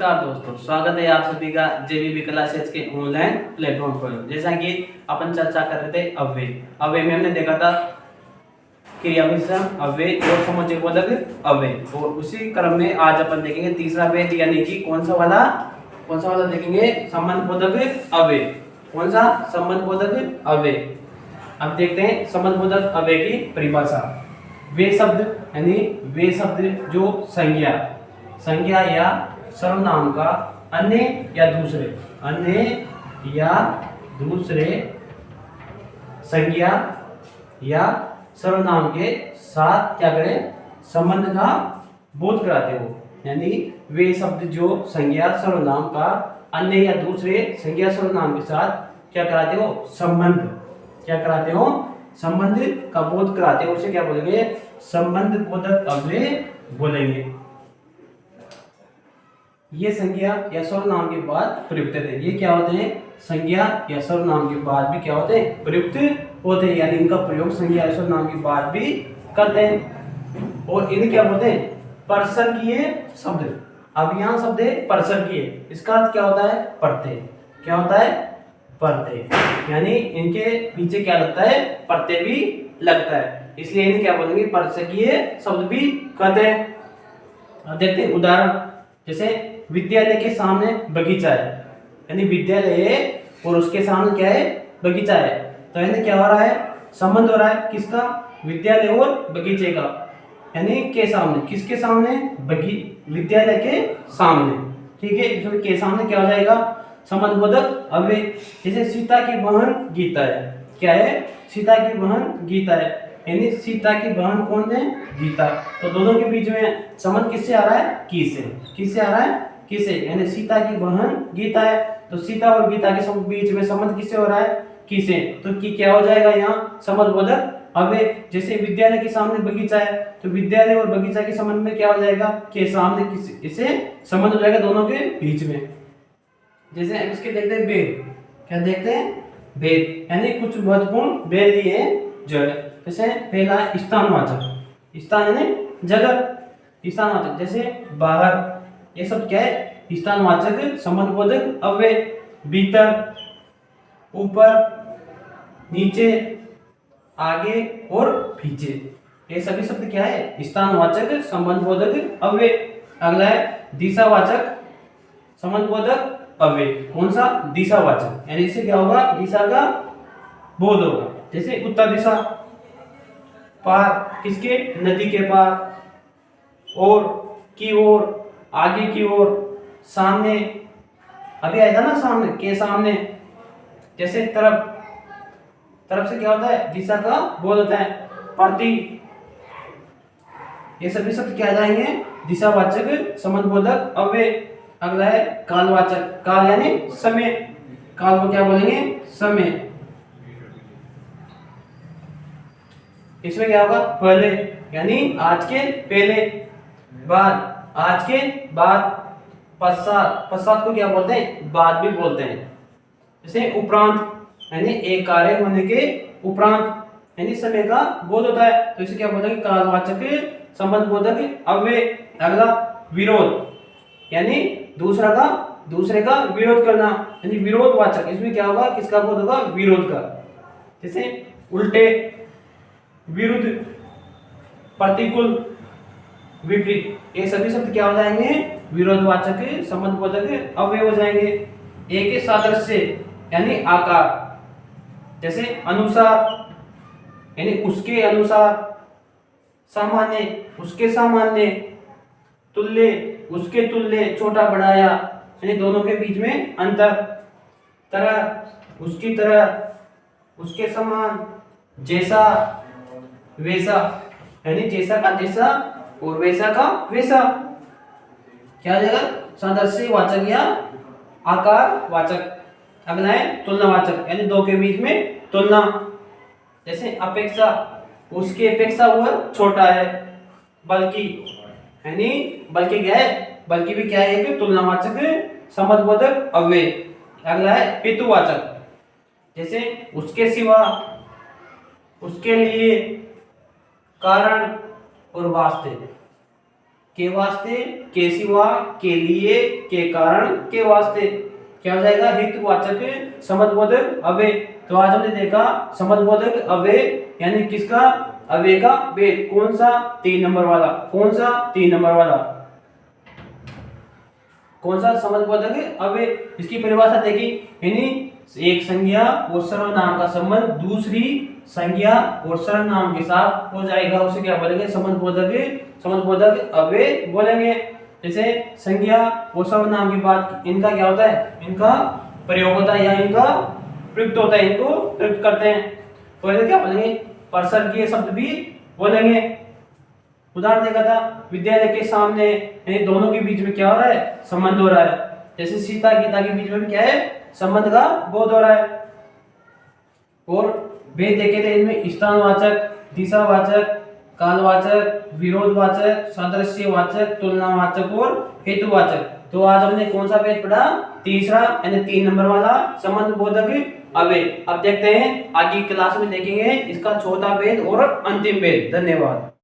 नमस्कार दोस्तों, स्वागत है आप सभी का जेबीबी क्लासेस के ऑनलाइन प्लेटफॉर्म पर। जैसा कि अपन चर्चा कर रहे थे अव्यय अव्यय में हमने देखा था क्रिया विशेषण अव्यय और समुच्चयबोधक अव्यय, और उसी क्रम में आज अपन देखेंगे तीसरा भेद, यानी कि कौन सा वाला देखेंगे, संबंधबोधक अव्यय। कौन सा? संबंधबोधक अव्यय। अब देखते हैं संबंधबोधक अव्यय की परिभाषा। वे शब्द यानी वे शब्द जो संज्ञा या सर्वनाम का अन्य या दूसरे संज्ञा या सर्वनाम के साथ क्या करें, संबंध का बोध कराते हो। यानी वे शब्द जो संज्ञा सर्वनाम का अन्य या दूसरे संज्ञा सर्वनाम के साथ क्या कराते हो, संबंध का बोध कराते हो। उसे क्या बोलेंगे? संबंध बोधक अव्यय बोलेंगे। ये संज्ञा या सर्वनाम के बाद प्रयुक्त थे। ये क्या होते हैं? संज्ञा या सर्वनाम के बाद भी क्या होते हैं? प्रयुक्त होते हैं, यानी इनका प्रयोग संज्ञा या सर्वनाम के बाद भी करते हैं। और इन्हें क्या बोलते हैं? परसर्गीय शब्द। अब यहाँ शब्द है परसर्गीय, इसका अर्थ क्या होता है? प्रत्यय। क्या होता है? प्रत्यय। यानी इनके पीछे क्या लगता है? प्रत्यय भी लगता है, इसलिए इन्हें क्या बोलेंगे? परसर्गीय शब्द भी कहते हैं। अब देखते हैं उदाहरण। जैसे विद्यालय के सामने बगीचा है, यानी विद्यालय है और उसके सामने क्या है? बगीचा है। तो यानी क्या हो रहा है? संबंध हो रहा है किसका? विद्यालय और बगीचे का, यानी के सामने। किसके सामने? विद्यालय के सामने। ठीक है, इसमें के सामने क्या हो जाएगा? संबंधबोधक अव्यय। जैसे सीता की बहन गीता है। क्या है? सीता की बहन गीता है, यानी सीता की बहन कौन है? गीता। तो दोनों के बीच में संबंध किससे आ रहा है? की से। किससे आ रहा है? की से। यानी सीता की बहन गीता है, तो सीता और गीता के बीच में संबंध किससे हो रहा है? की से। तो की क्या हो जाएगा यहाँ? संबंधबोधक अव्यय। जैसे विद्यालय के सामने बगीचा है, तो विद्यालय और बगीचा के संबंध में क्या हो जाएगा? के सामने इससे संबंध हो जाएगा दोनों के बीच में। जैसे इसके देखते हैं भेद। क्या देखते हैं? भेद, यानी कुछ महत्वपूर्ण भेद लिए जो है। जैसे पहला स्थानवाचक। स्थान यानी जगह, स्थानवाचक। जैसे बाहर, ये सब क्या है? स्थानवाचक संबंधबोधक अव्यय। भीतर, ऊपर, नीचे, आगे और पीछे, ये सभी शब्द क्या है? स्थानवाचक संबंधबोधक अव्यय। अगला है दिशावाचक संबंधबोधक अव्यय। कौन सा? दिशावाचक, यानी इससे क्या होगा? दिशा का बोध होगा। जैसे उत्तर दिशा, पार किसके? नदी के पार, और की ओर, आगे की ओर, सामने, अभी आया था ना सामने, के सामने। जैसे तरफ से क्या होता है? दिशा का बोध होता है। प्रति, ये सभी शब्द क्या आ जाएंगे? दिशावाचक संबंधबोधक अव्यय। अगला है कालवाचक। काल यानी समय, काल को क्या बोलेंगे? समय। इसमें क्या होगा? पहले, यानी आज के पहले। बाद, आज के बाद। पश्चात को क्या बोलते हैं? बाद भी बोलते हैं। जैसे उपरांत, यानी एक कार्य होने के उपरांत, यानी समय का बोध होता है, तो इसे क्या बोलेंगे? कालवाचक संबंधबोधक अव्यय। अगला विरोध, यानी दूसरे का विरोध करना, यानी विरोधवाचक। इसमें क्या होगा? किसका बोध होगा? विरोध का। जैसे उल्टे, विरुद्ध, प्रतिकूल, विपरीत, ये सभी शब्द क्या हो जाएंगे? विरोधवाचक संबंधबोधक अव्यय हो जाएंगे। एक ही सादृश्य, यानी आकार। जैसे अनुसार, यानी उसके अनुसार। सामान्य, उसके सामान्य। तुल्य, उसके तुल्य, छोटा बढ़ाया, यानी दोनों के बीच में अंतर। तरह, उसकी तरह, उसके समान। जैसा, वैसा, यानी जैसा का जैसा और वैसा का वैसा। क्या हो जाएगा? सादृश्य वाचक या आकार वाचक। अगला है तुलनावाचक, यानी दो के बीच में तुलना। जैसे अपेक्षा, उसकी अपेक्षा वह छोटा है। बल्कि, यानी बल्कि क्या है? बल्कि भी क्या है? कि तुलनावाचक संबंधबोधक अव्यय। अगला है हेतुवाचक। जैसे उसके सिवा, उसके लिए, कारण और वास्ते। के वास्ते, के सिवा, के लिए, के कारण, के वास्ते। क्या हो जाएगा? हेतुवाचक समुद्रबोधक अव्यय। तो आज हमने देखा समुद्रबोधक अव्यय यानी किसका? अव्यय का भेद। कौन सा? 3 नंबर वाला। कौन सा? 3 नंबर वाला। कौन सा? समुद्रबोधक अव्यय। इसकी परिभाषा देखी, यानी एक संज्ञा और सर्वनाम का संबंध दूसरी संज्ञा और सर्वनाम के साथ हो जाएगा, उसे क्या बोलेंगे? समुद्रबोधक अव्यय बोलेंगे। जैसे संज्ञा और सर्वनाम के बाद इनका क्या होता है? इनका प्रयोग होता है या इनका प्रयुक्त होता है, इनको प्रयुक्त करते हैं। तो इसे क्या बोलेंगे? परसर्गीय शब्द भी बोलेंगे। उदाहरण देखा था विद्यालय के सामने, यानी दोनों के बीच में क्या हो रहा है? संबंध हो रहा है। जैसे सीता गीता के बीच में भी क्या है? संबंध का बोध हो रहा है। और भेद देखे थे इनमें स्थानवाचक, दिशावाचक, कालवाचक, विरोधवाचक, सादृश्यवाचक, तुलनावाचक और हेतुवाचक। तो आज हमने कौन सा भेद पढ़ा? तीसरा, यानी 3 नंबर वाला संबंधबोधक अव्यय। अब देखते हैं आगे क्लास में देखेंगे इसका चौथा भेद और अंतिम भेद। धन्यवाद।